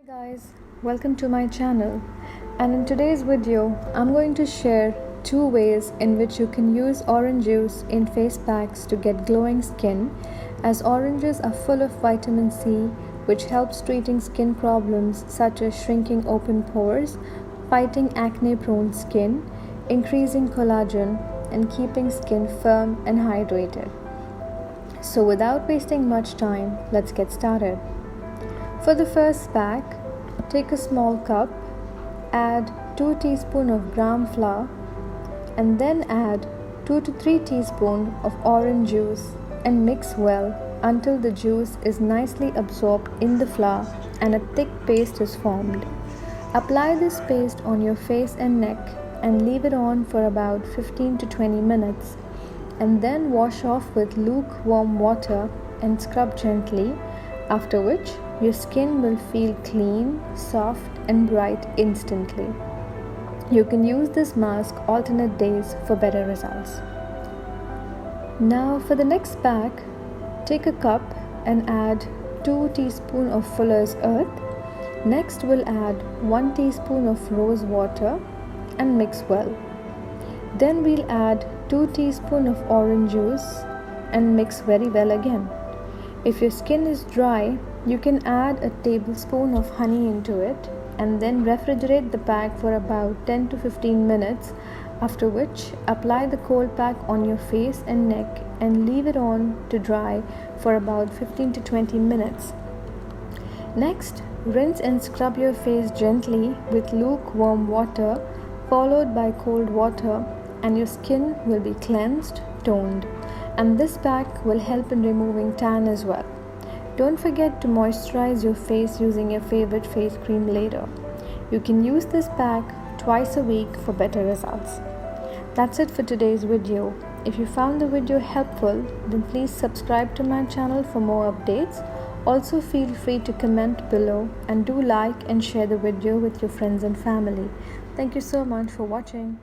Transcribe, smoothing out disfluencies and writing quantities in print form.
Guys, welcome to my channel, and in today's video I'm going to share 2 ways in which you can use orange juice in face packs to get glowing skin, as oranges are full of vitamin C, which helps treating skin problems such as shrinking open pores, fighting acne prone skin, increasing collagen, and keeping skin firm and hydrated. So without wasting much time, let's get started. For the first pack, take a small cup, add 2 teaspoons of gram flour, and then add 2 to 3 teaspoons of orange juice and mix well until the juice is nicely absorbed in the flour and a thick paste is formed. Apply this paste on your face and neck and leave it on for about 15 to 20 minutes, and then wash off with lukewarm water and scrub gently, after which your skin will feel clean, soft, and bright instantly. You can use this mask alternate days for better results. Now for the next pack, take a cup and add 2 teaspoons of Fuller's Earth. Next we'll add 1 teaspoon of rose water and mix well. Then we'll add 2 teaspoons of orange juice and mix very well again. If your skin is dry, you can add a tablespoon of honey into it and then refrigerate the pack for about 10 to 15 minutes, after which apply the cold pack on your face and neck and leave it on to dry for about 15 to 20 minutes. Next, rinse and scrub your face gently with lukewarm water followed by cold water, and your skin will be cleansed, toned, and this pack will help in removing tan as well. Don't forget to moisturize your face using your favorite face cream later. You can use this pack twice a week for better results. That's it for today's video. If you found the video helpful, then please subscribe to my channel for more updates. Also feel free to comment below and do like and share the video with your friends and family. Thank you so much for watching.